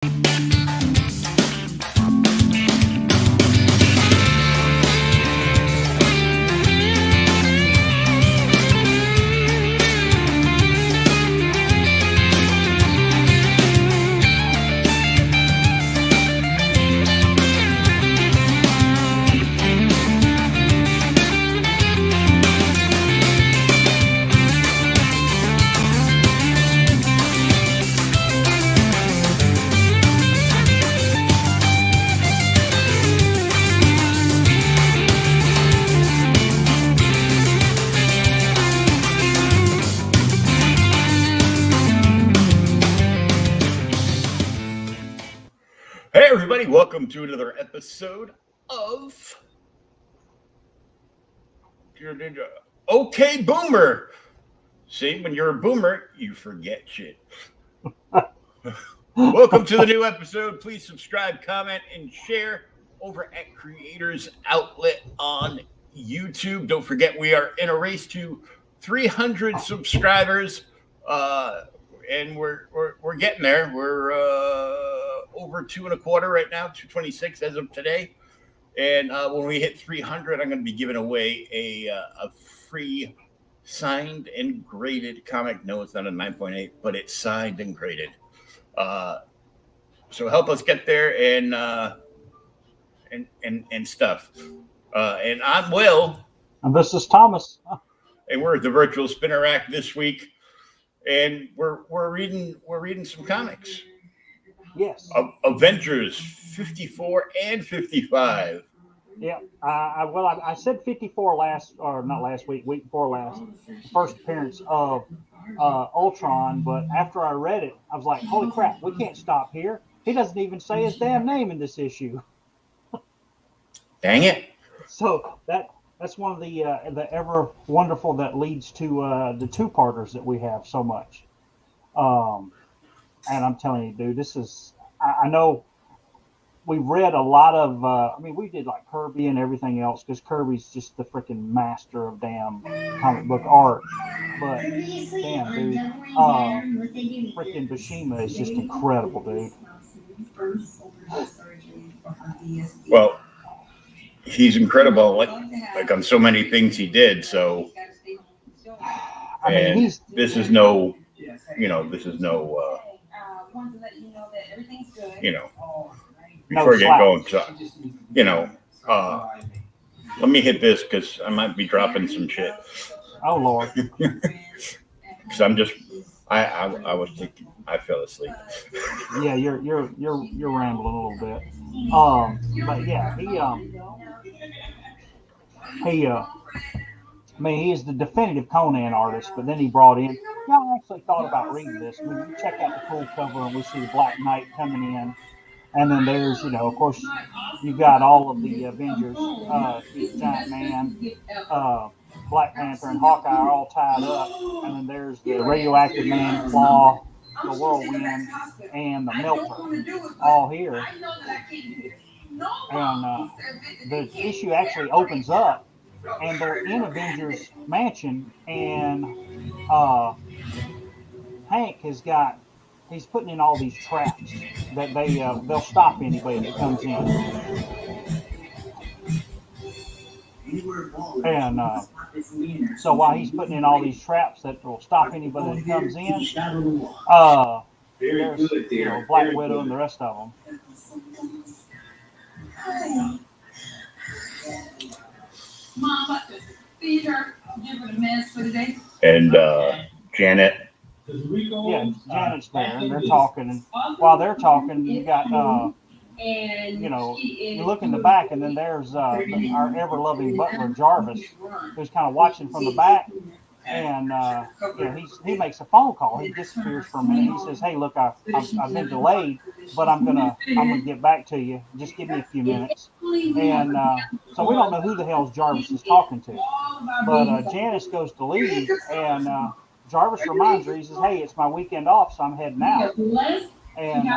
Hey, everybody, welcome to another episode of Okay Boomer. See, when you're a boomer, you forget shit. Welcome to the new episode. Please subscribe, comment, and share over at Creators Outlet on YouTube. Don't forget, we are in a race to 300 subscribers, and we're getting there. We're over 2.25 right now, 226 as of today. And when we hit 300, I'm going to be giving away a free signed and graded comic. No, it's not a 9.8, but it's signed and graded. So help us get there and stuff. And I'm Will. And this is Thomas. And we're at the Virtual Spinner Rack this week, and we're reading some comics. Yes. Avengers 54 and 55. Yeah. I said 54 week before last, first appearance of Ultron. But after I read it, I was like, holy crap, we can't stop here. He doesn't even say his damn name in this issue. Dang it. So that's one of the ever wonderful that leads to the two-parters that we have so much. And I'm telling you, dude, this is, I know we read a lot of, we did like Kirby and everything else because Kirby's just the freaking master of damn comic book art. But damn, dude, freaking Buscema is just incredible, dude. Well, he's incredible, like on so many things he did. So, this is no, before I get going, let me hit this because I might be dropping some shit. Oh Lord. Because I was thinking, I fell asleep. Yeah, you're rambling a little bit. But yeah, he is the definitive Conan artist, but then he brought in, I actually thought about reading this. You check out the cool cover and we see Black Knight coming in. And then there's, of course, you've got all of the Avengers, Giant Man, Black Panther, and Hawkeye are all tied up. And then there's the Radioactive Man, Claw, the Whirlwind, and the Melter, all here. And the issue actually opens up, and they're in Avengers Mansion, and Hank he's putting in all these traps that they'll stop anybody that comes in. And so while he's putting in all these traps that will stop anybody that comes in, there's Black Widow and the rest of them. Mom, feed her, give her the mess for today. And Janet. Yeah, Janet's there, and they're talking. And while they're talking, you got, you look in the back, and then there's our ever-loving butler, Jarvis, who's kind of watching from the back. And he makes a phone call. He disappears for a minute. He says, "Hey, look, I've been delayed, but I'm gonna get back to you. Just give me a few minutes." And so we don't know who the hell Jarvis is talking to, but Janice goes to leave, and Jarvis reminds her. He says, "Hey, it's my weekend off, so I'm heading out." And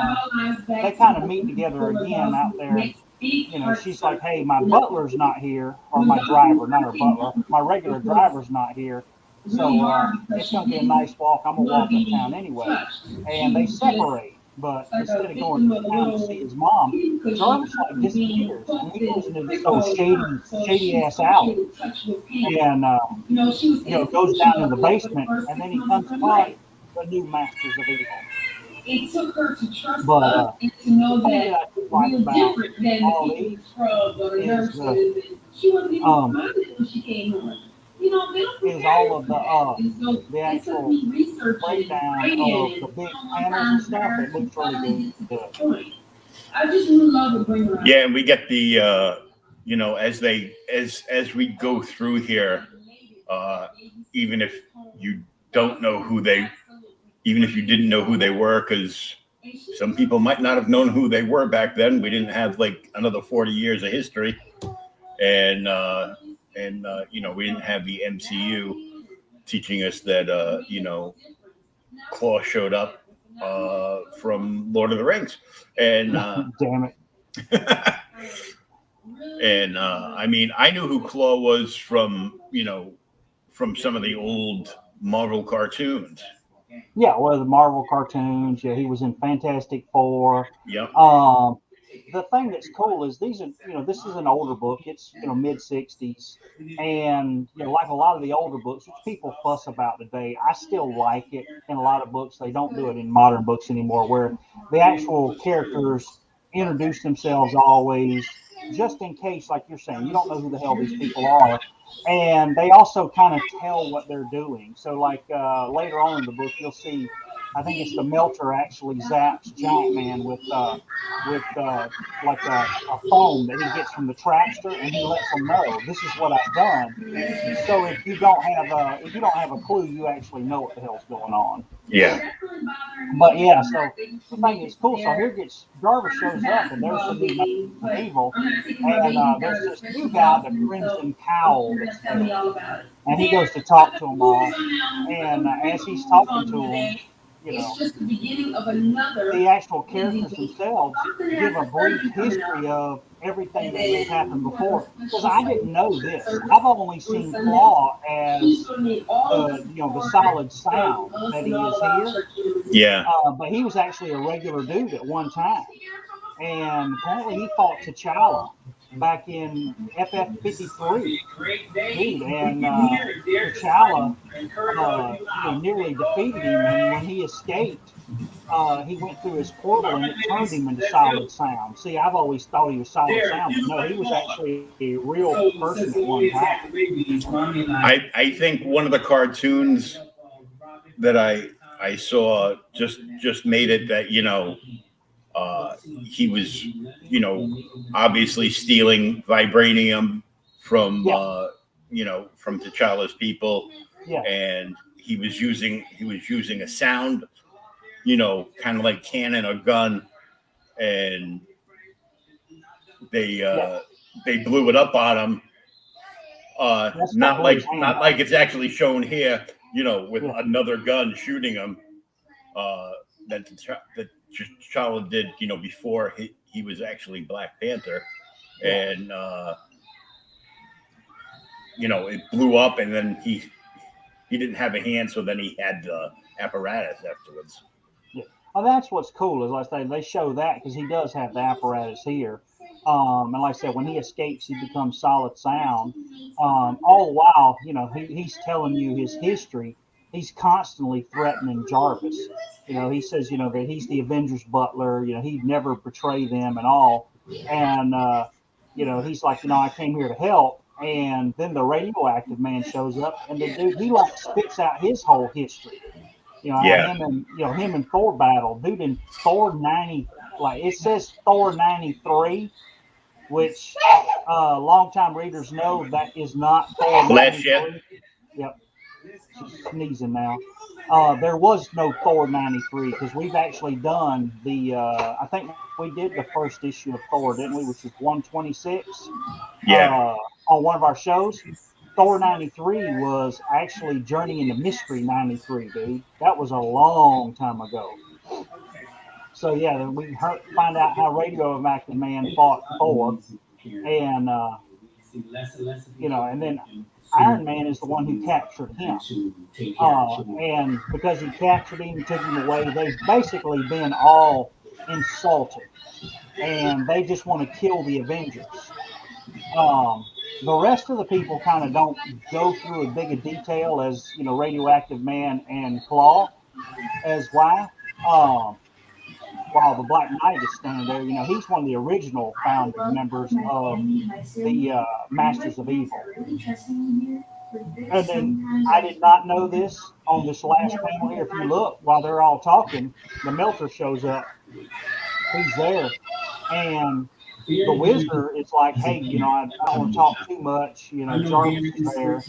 they kind of meet together again out there. She's like, "Hey, my butler's not here, or my driver, not her butler. My regular driver's not here. So it's going to be a nice walk. I'm going to walk in town anyway." And they separate. But instead of going to town to see his mom, Jarvis like disappears, and he goes into this old shady ass alley, and goes down in the basement, and then he comes upon the new masters of evil. It took her to trust But us and to know the thing that that I do like we were about different than all the these scrubs or the is nurses. She wasn't even smiling when she came home. They don't is all of and so the it took actual me researching breakdown and of praying the big and panels and stuff. It looks really good. point. I just would love to bring her out. Yeah, and we get the as we go through here, even if you don't know who they, even if you didn't know who they were, because some people might not have known who they were back then. We didn't have like another 40 years of history, and we didn't have the MCU teaching us that Claw showed up from Lord of the Rings, and damn it. and I mean, I knew who Claw was from some of the old Marvel cartoons. Yeah, well, the Marvel cartoons. Yeah, he was in Fantastic Four. Yep. The thing that's cool is these are, this is an older book. It's, mid 60s. And, like a lot of the older books, which people fuss about today, I still like it in a lot of books. They don't do it in modern books anymore, where the actual characters introduce themselves always, just in case, like you're saying, you don't know who the hell these people are. And they also kind of tell what they're doing. So, like later on in the book, you'll see, I think it's the Melter actually zaps Giant Man with like a phone that he gets from the trapster, and he lets them know this is what I've done. So if you don't have a clue, you actually know what the hell's going on. Yeah. But yeah, so the thing is cool. So here Jarvis shows up, and there's the new evil, and there's this new guy, the Crimson Cowl, that's there, and he goes to talk to them all, and as he's talking to them, it's just the beginning of another. The actual characters themselves give a brief history of everything that has happened before. Because I didn't know this. I've only seen Claw as the solid sound that he is here. Yeah. But he was actually a regular dude at one time. And apparently he fought T'Challa back in FF53. Dude, and T'Challa nearly defeated him, and when he escaped, he went through his portal and it turned him into Solid Sound. See, I've always thought he was Solid Sound, but no, he was actually a real person at one time. I think one of the cartoons that I saw just made it that he was obviously stealing vibranium from from T'Challa's people, and he was using a sound, kind of like cannon or gun, and they blew it up on him. Not like it's actually shown here, with another gun shooting him. That T'Challa did, before he was actually Black Panther, and it blew up, and then he didn't have a hand, so then he had the apparatus afterwards. Yeah, well, that's what's cool is like they show that because he does have the apparatus here, and like I said, when he escapes, he becomes Solid Sound. All the while, he's telling you his history. He's constantly threatening Jarvis. He says, that he's the Avengers butler. He'd never betray them and all. And, he's like, I came here to help. And then the radioactive man shows up, and the dude, he like spits out his whole history. Him and Thor battle. Dude, in Thor 90, like it says Thor 93, which longtime readers know that is not Thor 93. Yep. She's sneezing now. There was no Thor 93 because we've actually done I think we did the first issue of Thor, didn't we? Which was 126. Yeah. On one of our shows. Thor 93 was actually Journey into Mystery 93, dude. That was a long time ago. So yeah, then we find out how Radioactive Man fought Thor, and and then Iron Man is the one who captured him. And because he captured him, took him away, they've basically been all insulted. And they just want to kill the Avengers. The rest of the people kind of don't go through as big a detail as, Radioactive Man and Claw as why. While the Black Knight is standing there, he's one of the original founding members of the Masters of Evil. And then I did not know this on this last panel here. If you look, while they're all talking, the Melter shows up. He's there. And the Wizard is like, hey, I don't want to talk too much. Jarvis is there.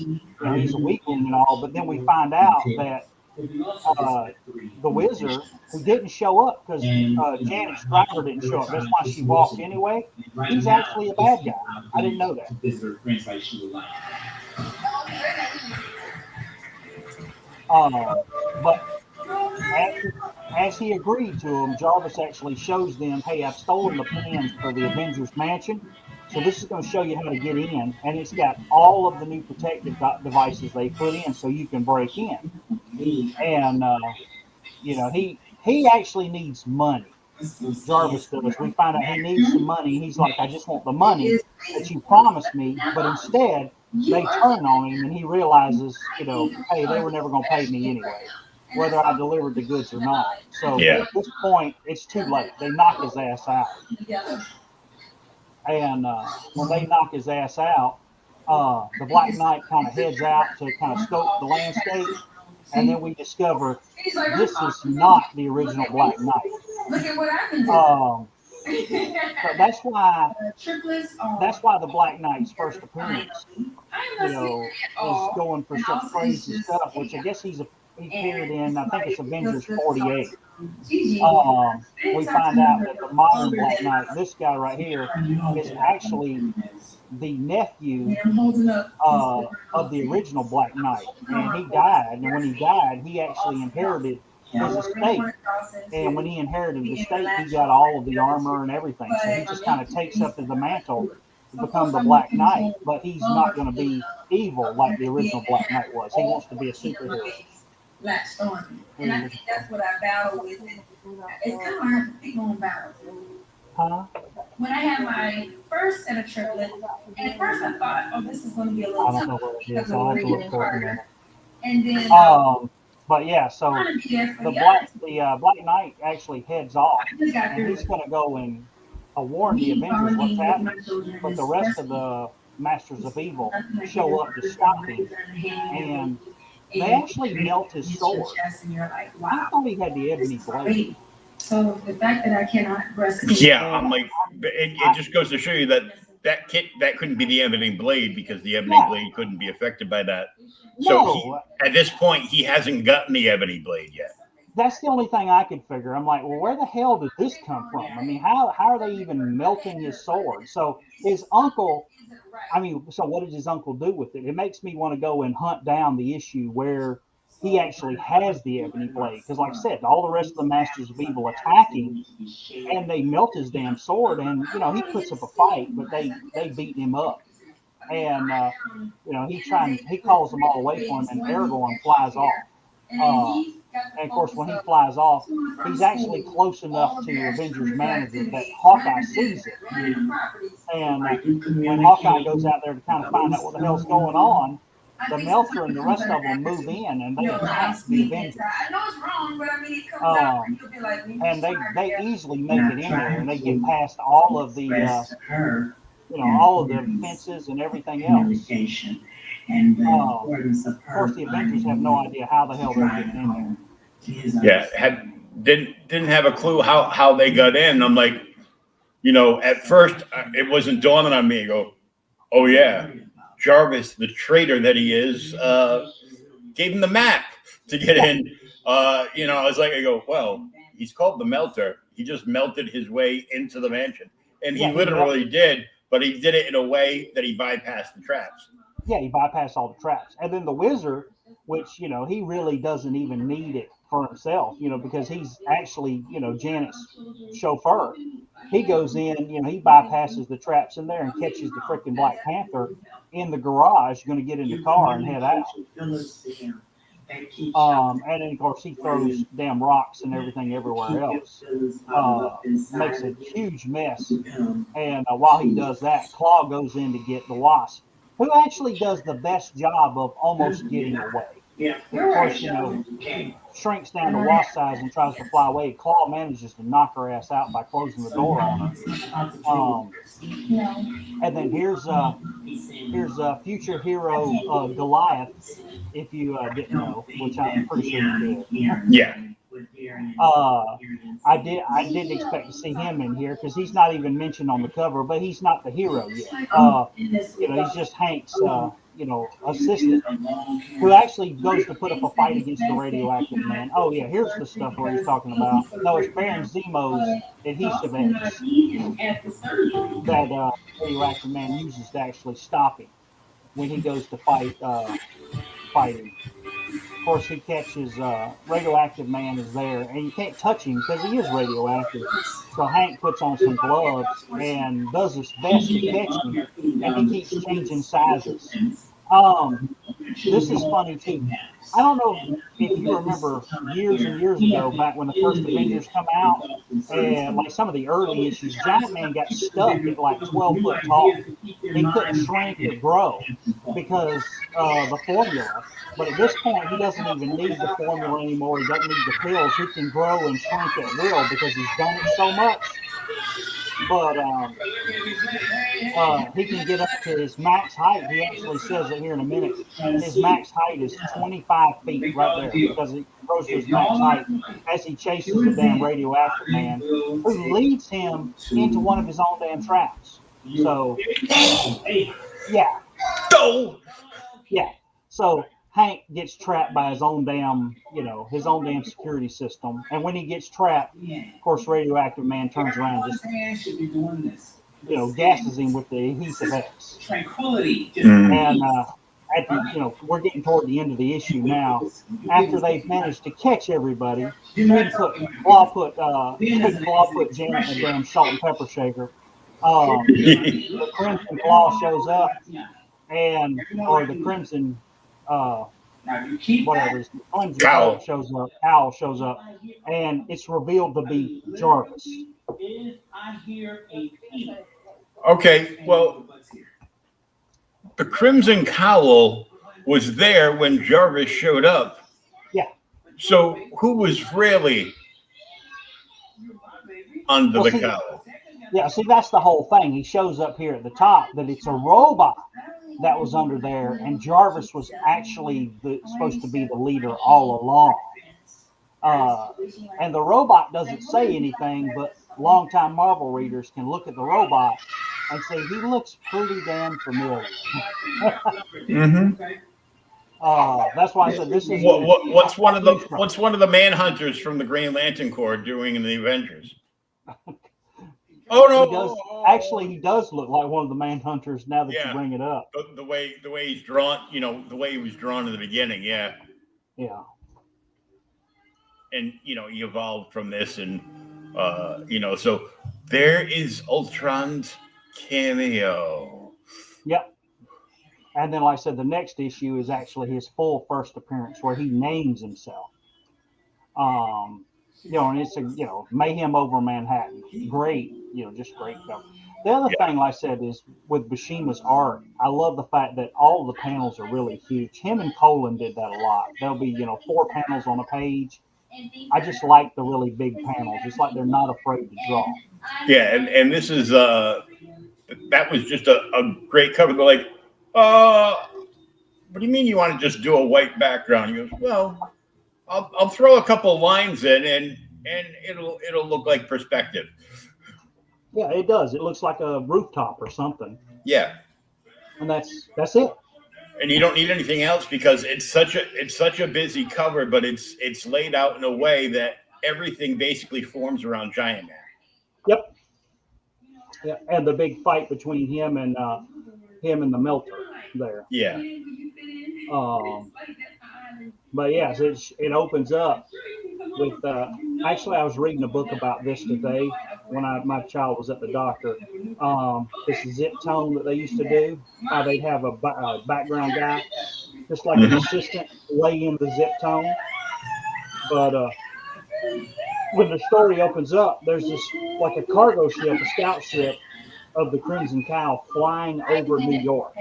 He's a weakling and all. But then we find out that the Wizard, who didn't show up because Janet Stryker didn't show up. That's why she walked anyway. He's actually a bad guy. I didn't know that. But as he agreed to him, Jarvis actually shows them, hey, I've stolen the plans for the Avengers Mansion. So this is going to show you how to get in. And it's got all of the new protective devices they put in so you can break in. And, he actually needs money. Jarvis does. We find out he needs some money. He's like, I just want the money that you promised me. But instead, they turn on him and he realizes, hey, they were never going to pay me anyway, whether I delivered the goods or not. So at this point, it's too late. They knock his ass out. And when they knock his ass out, the Black Knight kind of heads out to kind of scope the landscape. And then we discover this is not the original Black Knight. Look at what I can do. So that's why the Black Knight's first appearance, is going for some crazy stuff, which I guess he appeared in, I think it's Avengers 48. We find out that the modern Black Knight, this guy right here, is actually the nephew of the original Black Knight. And he died. And when he died, he actually inherited his estate. And when he inherited the estate, he got all of the armor and everything. So he just kind of takes up the mantle to become the Black Knight. But he's not going to be evil like the original Black Knight was. He wants to be a superhero. Black Storm. And I think that's what I battle with. It's kind of hard to pick on battle. Huh? When I had my first set of triplets, and at first I thought, oh, this is going to be a little I don't know what it is. I'll have to look for it. And then, but yeah, so the Black Knight actually heads off, and he's going to go and warn the Avengers what's happening. But the rest of the Masters of Evil show up to stop him, and they actually melt his sword. I thought he had the ebony blade. So the fact that I cannot breastfeed. Yeah, I'm like, it just goes to show you that couldn't be the ebony blade because the ebony blade couldn't be affected by that. So at this point, he hasn't gotten the ebony blade yet. That's the only thing I could figure. I'm like, well, where the hell did this come from? I mean, how are they even melting his sword? So his uncle, so what did his uncle do with it? It makes me want to go and hunt down the issue where he actually has the ebony blade. Because like I said, all the rest of the Masters of Evil attack him, and they melt his damn sword. And, he puts up a fight, but they beat him up. And, he calls them all away from him, and Aragorn flies off. And of course, when he flies off, he's actually close enough to Avengers manager that Hawkeye sees it. And when Hawkeye goes out there to kind of find out what the hell's going on, the Melter and the rest of them move in and they attack the Avengers. And they easily make it in there, and they get past all of the all of the fences and everything else. Of course, the Avengers have no idea how the hell they're getting in there. Yeah, didn't have a clue how they got in. I'm like, at first it wasn't dawning on me. I go, oh yeah, Jarvis, the traitor that he is, gave him the map to get in. I was like, well, he's called the Melter. He just melted his way into the mansion, and he literally did. But he did it in a way that he bypassed the traps. Yeah, he bypassed all the traps. And then the Wizard, which, he really doesn't even need it for himself, because he's actually, Janet's chauffeur. he goes in, he bypasses the traps in there and catches the freaking Black Panther in the garage, going to get in the car and head out. And then, of course, he throws damn rocks and everything everywhere else. Makes a huge mess. And while he does that, Claw goes in to get the Wasp, who actually does the best job of almost getting away. Of course, shrinks down to Wasp size and tries to fly away. Claw manages to knock her ass out by closing the door on her. And then here's future hero Goliath, if you didn't know, which I'm pretty sure you did. Yeah. I didn't expect to see him in here because he's not even mentioned on the cover, but he's not the hero yet. He's just Hank's assistant, who actually goes to put up a fight against the Radioactive Man. Oh yeah, here's the stuff where he's talking about. No, it's Baron Zemo's adhesive X that Radioactive Man uses to actually stop him when he goes to fight him. Of course, he catches Radioactive Man is there, and you can't touch him because he is radioactive. So Hank puts on some gloves and does his best to catch him, and he keeps changing sizes. This is funny too. I don't know if you remember years and years ago, back when the first Avengers come out, and like some of the early issues, Giant Man got stuck at like 12 foot tall. He couldn't shrink or grow because the formula. But at this point, he doesn't even need the formula anymore. He doesn't need the pills. He can grow and shrink at will because he's done it so much. But he can get up to his max height. He actually says it here in a minute. His max height is 25 feet right there because he grows to his max height as he chases the damn Radioactive Man, who leads him into one of his own damn traps. So, yeah. Yeah. So Hank gets trapped by his own damn security system. And when he gets trapped, of course, Radioactive Man turns around and just, gasses him with the adhesive X. Tranquility. And we're getting toward the end of the issue now. After they've managed to catch everybody, Claw put Janet in a damn salt and pepper shaker. The Crimson Claw shows up, or the Crimson whatever, Owl shows up, and it's revealed to be Jarvis. Okay, well, the Crimson Cowl was there when Jarvis showed up. Yeah. So who was really under the cowl? Yeah, see, that's the whole thing. He shows up here at the top that it's a robot that was under there, and Jarvis was actually supposed to be the leader all along. And the robot doesn't say anything, but longtime Marvel readers can look at the robot and say he looks pretty damn familiar. That's why I said this is. What's one of the Manhunters from the Green Lantern Corps doing in the Avengers? Oh no! He does look like one of the Manhunters. Now that you bring it up, the way he's drawn, the way he was drawn in the beginning, yeah. And he evolved from this, and so there is Ultron's cameo. Yep. And then, like I said, the next issue is actually his full first appearance where he names himself. And it's Mayhem over Manhattan. Great, just great cover. The other thing, like I said, is with Buscema's art, I love the fact that all the panels are really huge. Him and Colin did that a lot. There'll be, 4 panels on a page. I just like the really big panels. It's like they're not afraid to draw. Yeah, and this is that was just a great cover. They're like, what do you mean you want to just do a white background? He goes, well, I'll throw a couple lines in and it'll look like perspective. Yeah, it does. It looks like a rooftop or something. Yeah. And that's it. And you don't need anything else because it's such a busy cover, but it's laid out in a way that everything basically forms around Giant Man. Yep. Yeah, and the big fight between him and the Melter there. Yeah. But yes, it opens up with. Actually, I was reading a book about this today when my child was at the doctor. This zip tone that they used to do, how they'd have a background guy, just like an assistant, lay in the zip tone. But when the story opens up, there's this like a cargo ship, a scout ship of the Crimson Cow flying over New York.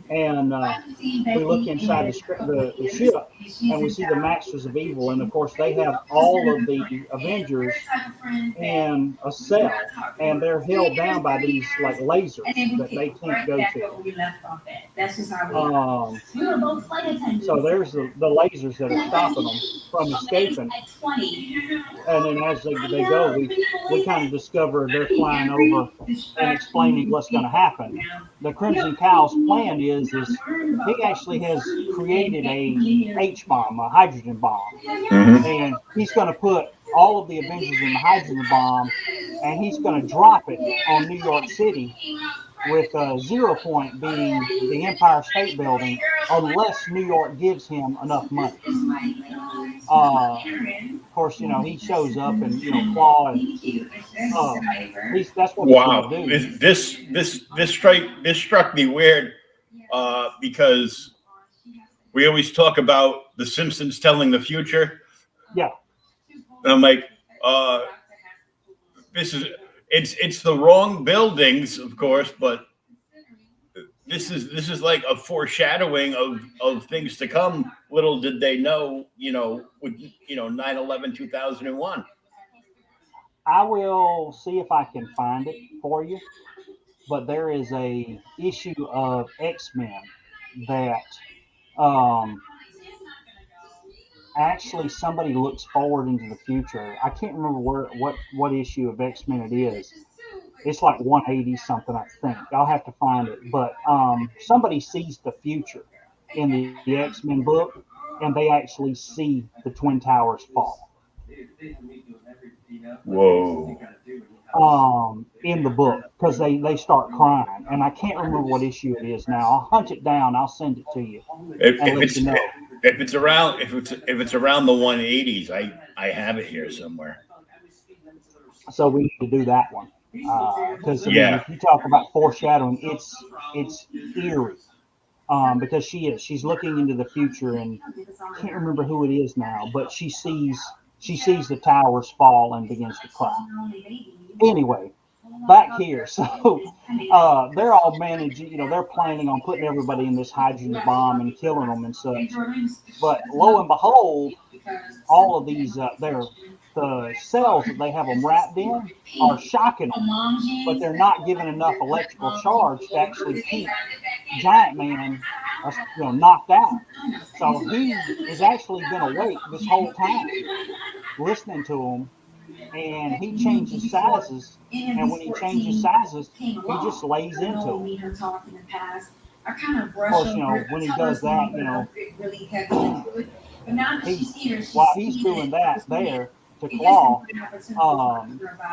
And we look inside the ship, and we see the Masters of Evil. And of course, they have all of the Avengers in a cell, and they're held down by these like lasers that they can't go to. So there's the lasers that are stopping them from escaping. And then as they go, we kind of discover they're flying over and explaining what's going to happen. The Crimson Cow's plan is he actually has created a H-bomb, a hydrogen bomb, and he's going to put all of the Avengers in the hydrogen bomb, and he's going to drop it on New York City, with 0 point being the Empire State Building, unless New York gives him enough money. Of course, he shows up and Claw, and that's what he's going to do. This struck me weird because we always talk about the Simpsons telling the future. Yeah. And I'm like, it's the wrong buildings, of course, but this is like a foreshadowing of things to come. Little did they know, with 9/11, 2001. I will see if I can find it for you, but there is a issue of X-Men that actually somebody looks forward into the future. I can't remember what issue of X-Men it is. It's like 180 something, I think. I'll have to find it. But somebody sees the future in the X-Men book, and they actually see the Twin Towers fall. Whoa. In the book, because they start crying, and I can't remember what issue it is now. I'll hunt it down. I'll send it to you. If it's around the 180s, I have it here somewhere. So we need to do that one, because if you talk about foreshadowing, it's eerie, because she's looking into the future, and I can't remember who it is now, but she sees the towers fall and begins to cry. Anyway, back here, so they're all managing, they're planning on putting everybody in this hydrogen bomb and killing them and such. But lo and behold, all of these, the cells that they have them wrapped in are shocking them, but they're not giving enough electrical charge to actually keep Giant Man, knocked out. So he has actually been awake this whole time, listening to them. And he changes sizes, and when he changes sizes, he just lays into them. Of course, when he does that, while he's doing that there to Claw,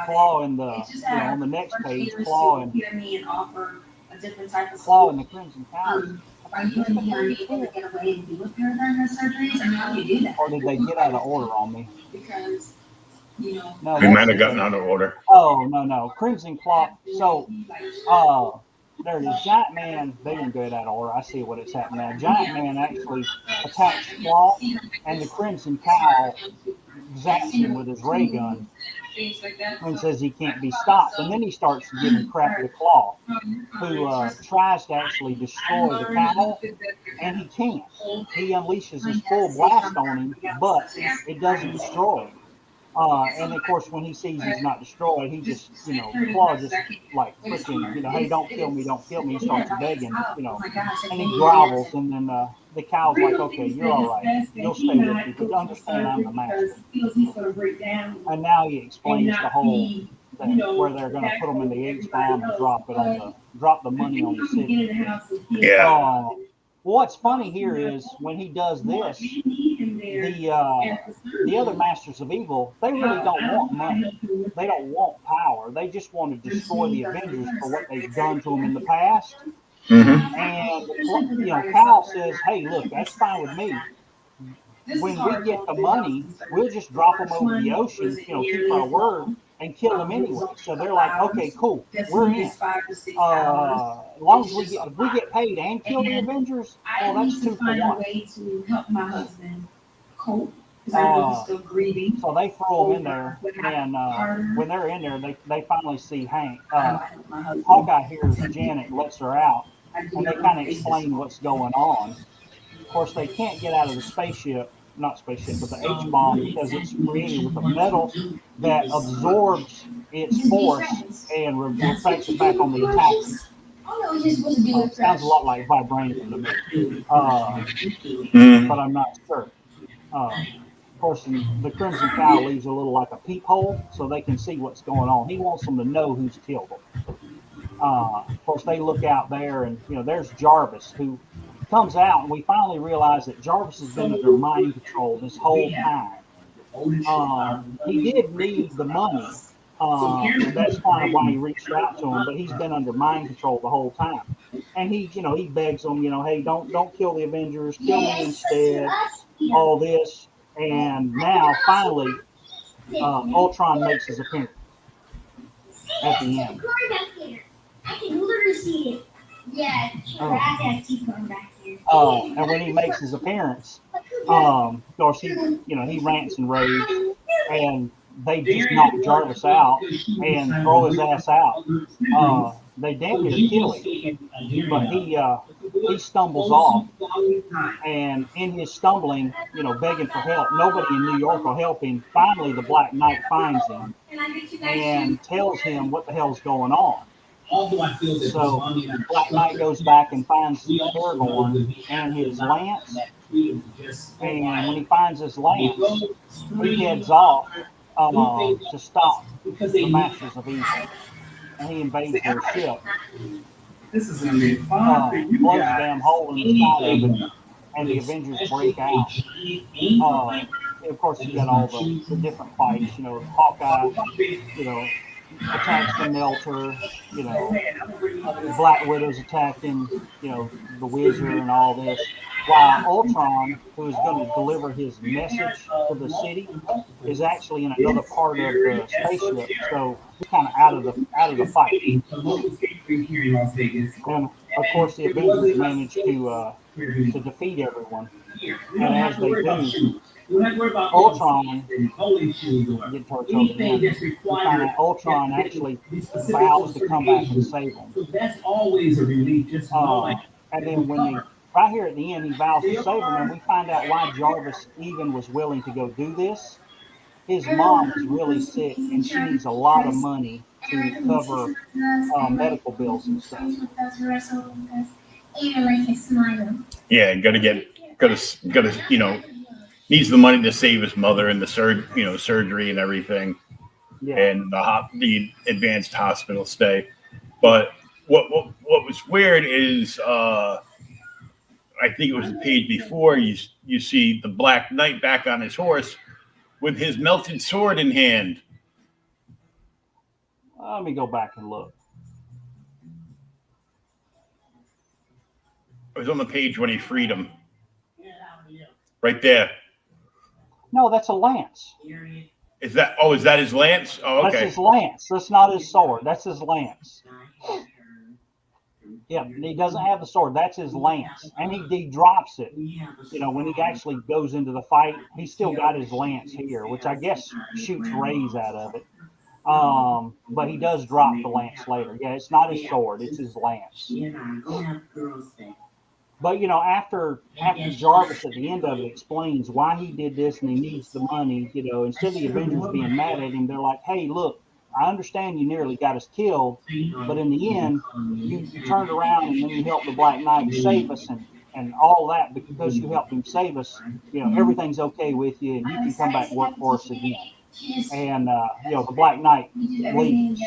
Claw in the on the next page, Claw and the Crimson Cow. Are you going to be able to get away and do with paradigm surgeries? I mean, how do you do that? Or did they get out of order on me? Because no, we might have gotten out of order. Oh, no. Crimson Claw. So, there it is. Giant Man, they didn't get out of order. I see what it's happening now. Giant Man actually attacks Claw, and the Crimson Cow zaps him with his ray gun and says he can't be stopped. And then he starts giving crap to Claw, who tries to actually destroy the cow, and he can't. He unleashes his full blast on him, but it doesn't destroy him. And of course, when he sees he's not destroyed, he just, Claw just like freaking, hey, don't kill me. He starts begging, and he grovels, and then the cow's like, okay, you're all right. You'll stay with me, because understand I'm the master. And now he explains the whole thing, where they're going to put them in the H-bomb and drop the money on the city. Yeah. What's funny here is when he does this, the other Masters of Evil, they really don't want money. They don't want power. They just want to destroy the Avengers for what they've done to them in the past. Mm-hmm. And Cal says, "Hey, look, that's fine with me. When we get the money, we'll just drop them over the ocean, keep our word and kill them anyway." So they're like, "Okay, cool, we're in. As long as if we get paid and kill the Avengers, well, that's 2 for 1." To help my husband cope because I know he's still grieving. So they throw them in there, and when they're in there, they finally see Hank. Hawkeye hears Janet, lets her out, and they kind of explain what's going on. Of course, they can't get out of the not spaceship, but the H-bomb, because it's created with a metal that absorbs its force and reflects it back on the attacker. Sounds a lot like vibranium to me, but I'm not sure. Of course, the Crimson Cow leaves a little like a peephole so they can see what's going on. He wants them to know who's killed them. Of course, they look out there, and there's Jarvis, who comes out, and we finally realize that Jarvis has been under mind control this whole time. He did need the money, and that's kind of why he reached out to him. But he's been under mind control the whole time, and he begs them, "Hey, don't kill the Avengers, kill me instead." All this, and now finally, Ultron makes his appearance at the end. I can literally see it. Yeah, and when he makes his appearance, of course he rants and raves, and they just knock Jarvis out and throw his ass out. They damn near kill him, but he stumbles off, and in his stumbling, begging for help, nobody in New York will help him. Finally, the Black Knight finds him and tells him what the hell's going on. So Black Knight goes back and finds Aragorn and his lance, and when he finds his lance, he heads off to stop the Masters of Evil, and he invades their ship. This is going to be fun for you blows a guys. damn hole in the side of it, and the Avengers break out. Of course, you got all the different fights. Hawkeye, attacks the Melter. Black Widow's attacking, the Wizard and all this. While Ultron, who is going to deliver his message to the city, is actually in another part of the spaceship, so he's kind of out of the fight. And of course, the Avengers manage to defeat everyone, and as they do, Ultron, get towards the end, we find out Ultron actually vows to come back and save them. So that's always a relief. Just and then right here at the end, he vows to save them, and we find out why Jarvis even was willing to go do this. His mom is really sick, and she needs a lot of money to cover medical bills and stuff. Yeah, needs the money to save his mother and the surgery and everything, and the advanced hospital stay. But what was weird is I think it was the page before you see the Black Knight back on his horse with his melted sword in hand. Let me go back and look. It was on the page when he freed him. Right there. No, that's a lance. Is that his lance? Oh, okay. That's his lance. That's not his sword. That's his lance. Yeah, he doesn't have the sword. That's his lance. And he drops it. When he actually goes into the fight, he's still got his lance here, which I guess shoots rays out of it. But he does drop the lance later. Yeah, it's not his sword. It's his lance. But, after Jarvis at the end of it explains why he did this and he needs the money, instead of the Avengers being mad at him, they're like, "Hey, look, I understand you nearly got us killed, but in the end, you turned around and then you helped the Black Knight save us and all that because you helped him save us. Everything's okay with you and you can come back and work for us again." And, the Black Knight leaves,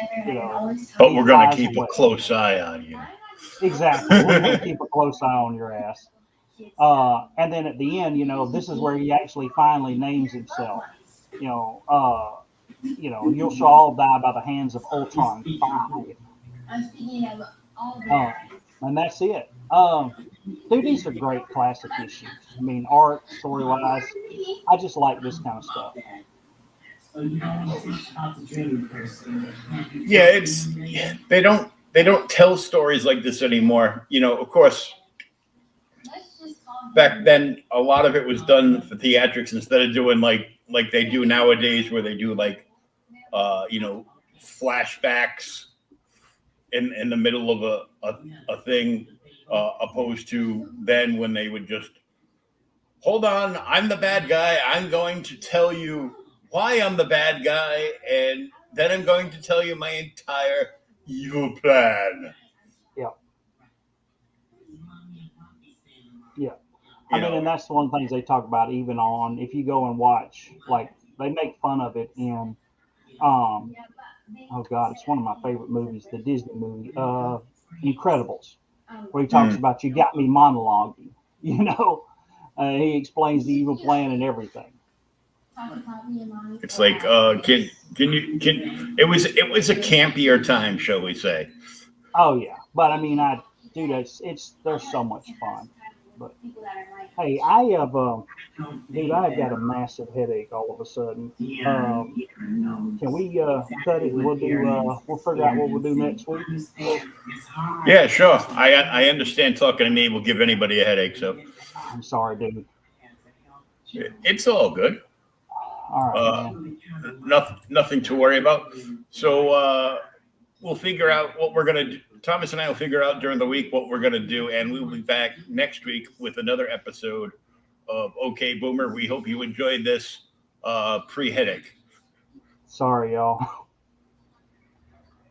But we're going to keep a close eye on you. Exactly. We're going to keep a close eye on your ass. And then at the end, this is where he actually finally names himself. You shall all die by the hands of Ultron 5. And And that's it. Dude, these are great classic issues. I mean, art, story wise, I just like this kind of stuff. Yeah, they don't tell stories like this anymore. You know, of course, back then a lot of it was done for theatrics instead of doing like they do nowadays, where they do like flashbacks in the middle of a thing, opposed to then when they would just hold on, I'm the bad guy. I'm going to tell you why I'm the bad guy, and then I'm going to tell you my entire evil plan. Yeah. I mean, and that's one of the things they talk about even on, if you go and watch, like, they make fun of it in, oh God, it's one of my favorite movies, the Disney movie, Incredibles, where he talks about, you got me monologuing, you know? He explains the evil plan and everything. It's like, can it was a campier time, shall we say? Oh yeah, but I mean, they're so much fun. But hey, I have I've got a massive headache all of a sudden. Can we cut it? We'll figure out what we'll do next week. Yeah, sure. I understand talking to me will give anybody a headache, so I'm sorry, dude. it's all good. All right, man. Nothing to worry about. So we'll figure out what we're gonna do. Thomas and I will figure out during the week what we're gonna do, and we'll be back next week with another episode of OK Boomer. We hope you enjoyed this pre-headache. Sorry, y'all.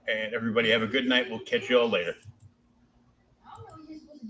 And everybody have a good night. We'll catch you all later.